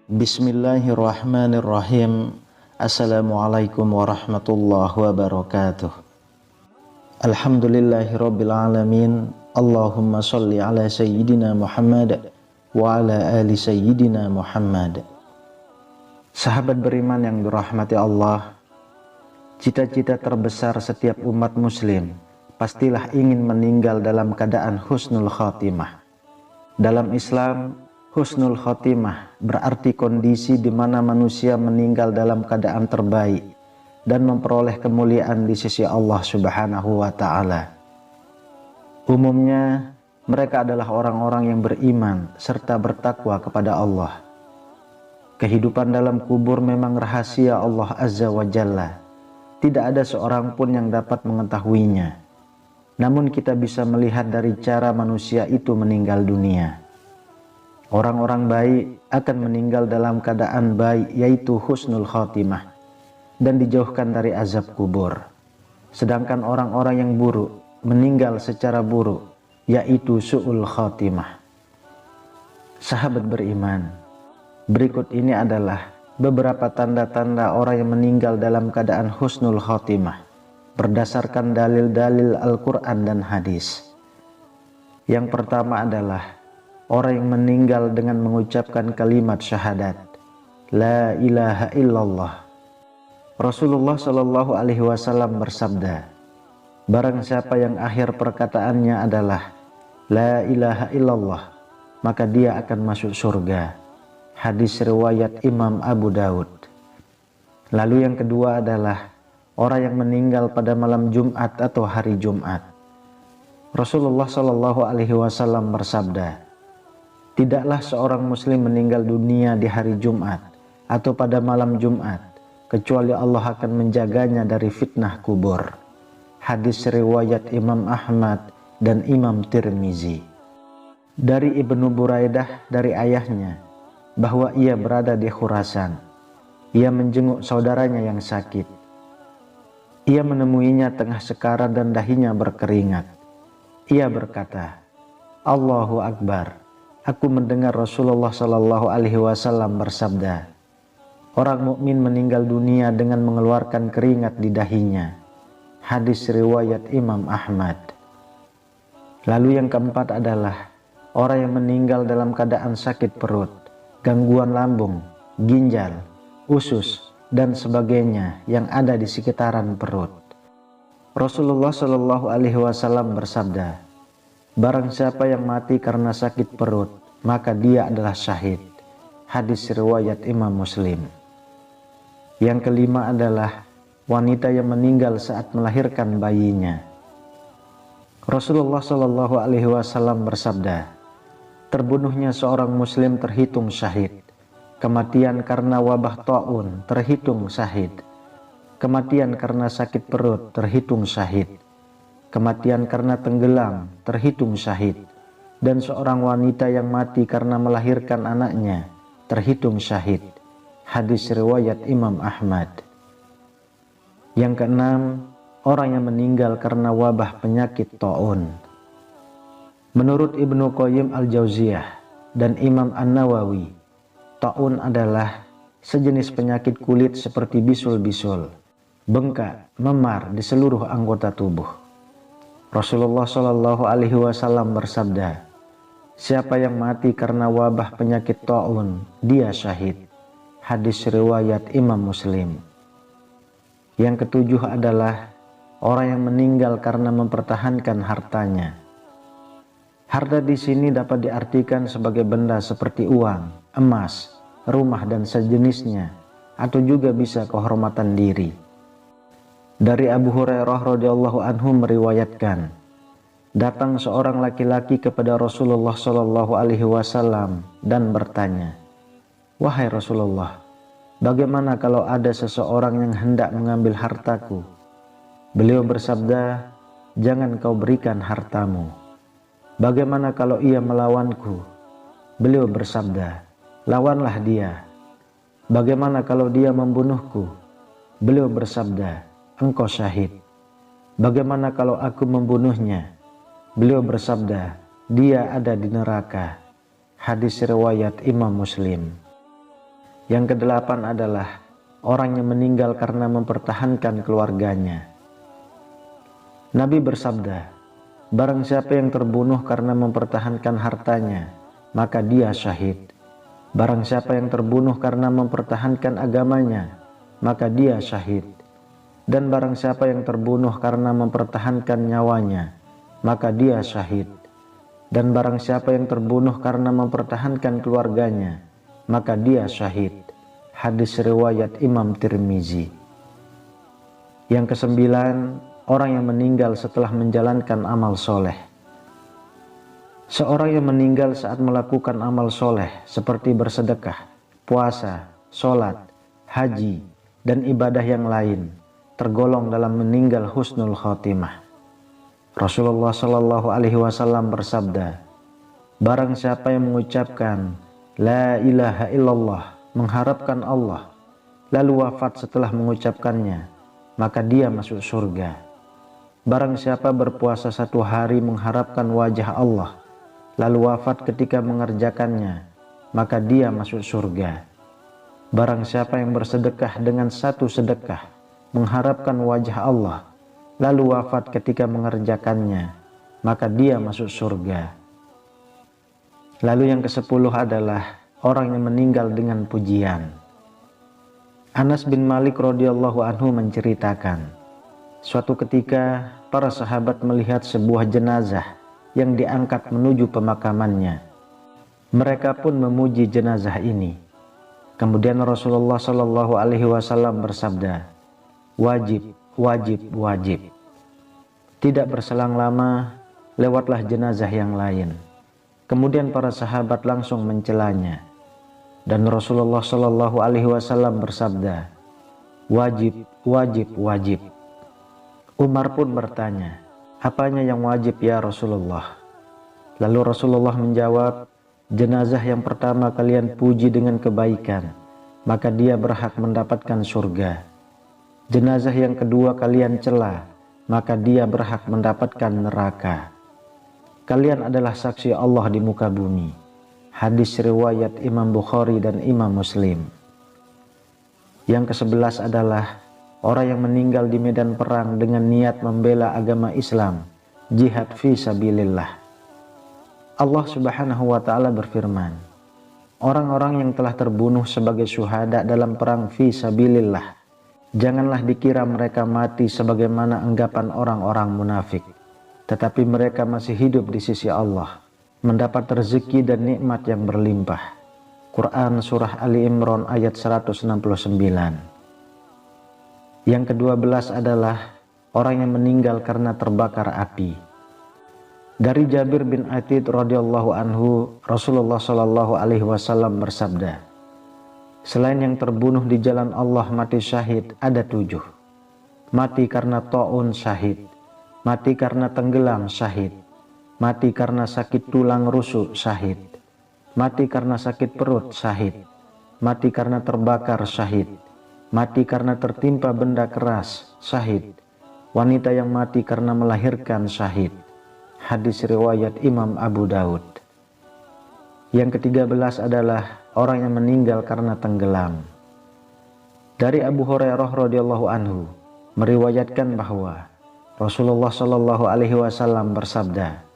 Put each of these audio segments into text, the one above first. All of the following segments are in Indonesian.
Bismillahirrahmanirrahim. Assalamualaikum warahmatullahi wabarakatuh. Alhamdulillahirabbil alamin. Allahumma sholli ala sayyidina Muhammad wa ala ali sayyidina Muhammad. Sahabat beriman yang dirahmati Allah, cita-cita terbesar setiap umat muslim pastilah ingin meninggal dalam keadaan husnul khatimah. Dalam Islam, husnul khotimah berarti kondisi di mana manusia meninggal dalam keadaan terbaik dan memperoleh kemuliaan di sisi Allah Subhanahu wa Ta'ala. Umumnya, mereka adalah orang-orang yang beriman serta bertakwa kepada Allah. Kehidupan dalam kubur memang rahasia Allah Azza wa Jalla. Tidak ada seorang pun yang dapat mengetahuinya. Namun kita bisa melihat dari cara manusia itu meninggal dunia. Orang-orang baik akan meninggal dalam keadaan baik, yaitu husnul khotimah, dan dijauhkan dari azab kubur. Sedangkan orang-orang yang buruk meninggal secara buruk, yaitu su'ul khotimah. Sahabat beriman, berikut ini adalah beberapa tanda-tanda orang yang meninggal dalam keadaan husnul khotimah berdasarkan dalil-dalil Al-Quran dan hadis. Yang pertama adalah orang yang meninggal dengan mengucapkan kalimat syahadat, La ilaha illallah. Rasulullah Shallallahu Alaihi Wasallam bersabda, barang siapa yang akhir perkataannya adalah La ilaha illallah, maka dia akan masuk surga. Hadis riwayat Imam Abu Daud. Lalu yang kedua adalah orang yang meninggal pada malam Jumat atau hari Jumat. Rasulullah Shallallahu Alaihi Wasallam bersabda, tidaklah seorang muslim meninggal dunia di hari Jumat atau pada malam Jumat, kecuali Allah akan menjaganya dari fitnah kubur. Hadis riwayat Imam Ahmad dan Imam Tirmizi. Dari Ibnu Buraidah dari ayahnya, bahwa ia berada di Khurasan. Ia menjenguk saudaranya yang sakit. Ia menemuinya tengah sekarat dan dahinya berkeringat. Ia berkata, Allahu Akbar. Aku mendengar Rasulullah Shallallahu Alaihi Wasallam bersabda, orang mukmin meninggal dunia dengan mengeluarkan keringat di dahinya. Hadis riwayat Imam Ahmad. Lalu yang keempat adalah orang yang meninggal dalam keadaan sakit perut, gangguan lambung, ginjal, usus, dan sebagainya yang ada di sekitaran perut. Rasulullah Shallallahu Alaihi Wasallam bersabda, barang siapa yang mati karena sakit perut, maka dia adalah syahid. Hadis riwayat Imam Muslim. Yang kelima adalah wanita yang meninggal saat melahirkan bayinya. Rasulullah Shallallahu Alaihi Wasallam bersabda, terbunuhnya seorang muslim terhitung syahid. Kematian karena wabah ta'un terhitung syahid. Kematian karena sakit perut terhitung syahid. Kematian karena tenggelam terhitung syahid, dan seorang wanita yang mati karena melahirkan anaknya terhitung syahid. Hadis riwayat Imam Ahmad. Yang keenam, orang yang meninggal karena wabah penyakit ta'un. Menurut Ibnu Qayyim al-Jauziyah dan Imam An-Nawawi, ta'un adalah sejenis penyakit kulit seperti bisul-bisul, bengkak, memar di seluruh anggota tubuh. Rasulullah Shallallahu Alaihi Wasallam bersabda, siapa yang mati karena wabah penyakit ta'un, dia syahid. Hadis riwayat Imam Muslim. Yang ketujuh adalah orang yang meninggal karena mempertahankan hartanya. Harta di sini dapat diartikan sebagai benda seperti uang, emas, rumah dan sejenisnya, atau juga bisa kehormatan diri. Dari Abu Hurairah radhiyallahu anhu meriwayatkan, datang seorang laki-laki kepada Rasulullah Shallallahu Alaihi Wasallam dan bertanya, wahai Rasulullah, bagaimana kalau ada seseorang yang hendak mengambil hartaku? Beliau bersabda, jangan kau berikan hartamu. Bagaimana kalau ia melawanku? Beliau bersabda, lawanlah dia. Bagaimana kalau dia membunuhku? Beliau bersabda, engkau syahid. Bagaimana kalau aku membunuhnya? Beliau bersabda, dia ada di neraka. Hadis riwayat Imam Muslim. Yang kedelapan adalah orang yang meninggal karena mempertahankan keluarganya. Nabi bersabda, barang siapa yang terbunuh karena mempertahankan hartanya, maka dia syahid. Barang siapa yang terbunuh karena mempertahankan agamanya, maka dia syahid. Dan barang siapa yang terbunuh karena mempertahankan nyawanya, maka dia syahid. Dan barang siapa yang terbunuh karena mempertahankan keluarganya, maka dia syahid. Hadis riwayat Imam Tirmizi. Yang kesembilan, orang yang meninggal setelah menjalankan amal soleh. Seorang yang meninggal saat melakukan amal soleh seperti bersedekah, puasa, sholat, haji, dan ibadah yang lain, tergolong dalam meninggal husnul khotimah. Rasulullah Shallallahu Alaihi Wasallam bersabda, barang siapa yang mengucapkan La ilaha illallah, mengharapkan Allah, lalu wafat setelah mengucapkannya, maka dia masuk surga. Barang siapa berpuasa 1 hari mengharapkan wajah Allah, lalu wafat ketika mengerjakannya, maka dia masuk surga. Barang siapa yang bersedekah dengan 1 sedekah, mengharapkan wajah Allah, lalu wafat ketika mengerjakannya, maka dia masuk surga. Lalu yang ke-10 adalah orang yang meninggal dengan pujian. Anas bin Malik radhiyallahu anhu menceritakan, suatu ketika para sahabat melihat sebuah jenazah yang diangkat menuju pemakamannya. Mereka pun memuji jenazah ini. Kemudian Rasulullah Shallallahu Alaihi Wasallam bersabda, wajib, wajib, wajib. Tidak berselang lama, lewatlah jenazah yang lain. Kemudian para sahabat langsung mencelanya, dan Rasulullah Shallallahu Alaihi Wasallam bersabda, wajib, wajib, wajib. Umar pun bertanya, apanya yang wajib ya Rasulullah? Lalu Rasulullah menjawab, jenazah yang pertama kalian puji dengan kebaikan, maka dia berhak mendapatkan surga. Jenazah yang kedua kalian cela, maka dia berhak mendapatkan neraka. Kalian adalah saksi Allah di muka bumi. Hadis riwayat Imam Bukhari dan Imam Muslim. Yang ke-11 adalah orang yang meninggal di medan perang dengan niat membela agama Islam, jihad fi sabilillah. Allah Subhanahu wa taala berfirman, orang-orang yang telah terbunuh sebagai syuhada dalam perang fi sabilillah, janganlah dikira mereka mati sebagaimana anggapan orang-orang munafik, tetapi mereka masih hidup di sisi Allah, mendapat rezeki dan nikmat yang berlimpah. Quran Surah Ali Imran ayat 169. Yang ke-12 adalah orang yang meninggal karena terbakar api. Dari Jabir bin Atid radhiyallahu anhu, Rasulullah Shallallahu Alaihi Wasallam bersabda, selain yang terbunuh di jalan Allah mati syahid ada 7. Mati karena ta'un syahid, mati karena tenggelam syahid, mati karena sakit tulang rusuk syahid, mati karena sakit perut syahid, mati karena terbakar syahid, mati karena tertimpa benda keras syahid, wanita yang mati karena melahirkan syahid. Hadis riwayat Imam Abu Daud. Yang ke-13 adalah orang yang meninggal karena tenggelam. Dari Abu Hurairah radhiyallahu anhu meriwayatkan bahwa Rasulullah Shallallahu Alaihi Wasallam bersabda,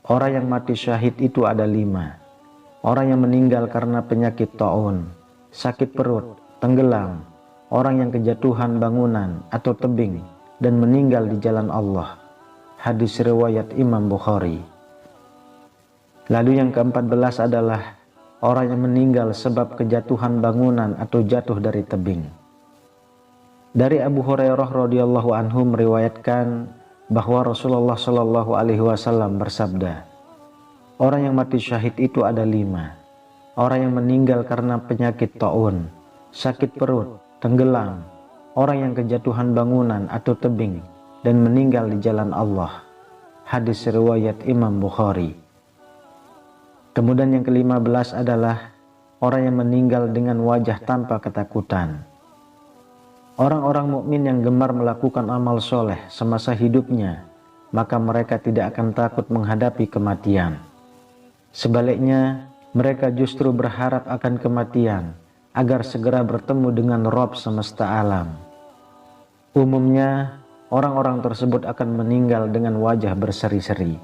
orang yang mati syahid itu ada 5. Orang yang meninggal karena penyakit ta'un, sakit perut, tenggelam, orang yang kejatuhan bangunan atau tebing dan meninggal di jalan Allah. Hadis riwayat Imam Bukhari. Lalu yang ke-14 adalah orang yang meninggal sebab kejatuhan bangunan atau jatuh dari tebing. Dari Abu Hurairah radhiyallahu anhu meriwayatkan bahwa Rasulullah Shallallahu Alaihi Wasallam bersabda, orang yang mati syahid itu ada 5. Orang yang meninggal karena penyakit ta'un, sakit perut, tenggelam, orang yang kejatuhan bangunan atau tebing dan meninggal di jalan Allah. Hadis riwayat Imam Bukhari. Kemudian yang ke-15 adalah orang yang meninggal dengan wajah tanpa ketakutan. Orang-orang mukmin yang gemar melakukan amal soleh semasa hidupnya, maka mereka tidak akan takut menghadapi kematian. Sebaliknya, mereka justru berharap akan kematian agar segera bertemu dengan Rabb semesta alam. Umumnya, orang-orang tersebut akan meninggal dengan wajah berseri-seri.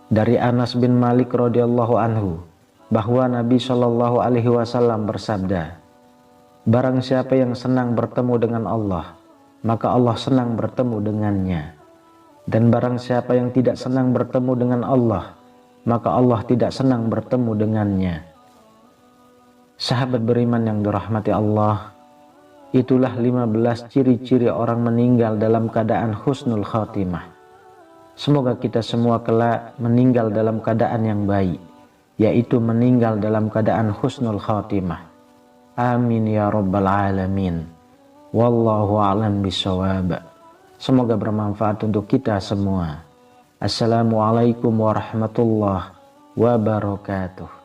Dari Anas bin Malik radhiyallahu anhu, bahwa Nabi Shallallahu alaihi wasallam bersabda, "Barang siapa yang senang bertemu dengan Allah, maka Allah senang bertemu dengannya. Dan barang siapa yang tidak senang bertemu dengan Allah, maka Allah tidak senang bertemu dengannya." Sahabat beriman yang dirahmati Allah, itulah 15 ciri-ciri orang meninggal dalam keadaan husnul khatimah. Semoga kita semua kelak meninggal dalam keadaan yang baik, yaitu meninggal dalam keadaan husnul khatimah. Amin ya rabbal alamin. Wallahu a'lam bishawab. Semoga bermanfaat untuk kita semua. Assalamualaikum warahmatullahi wabarakatuh.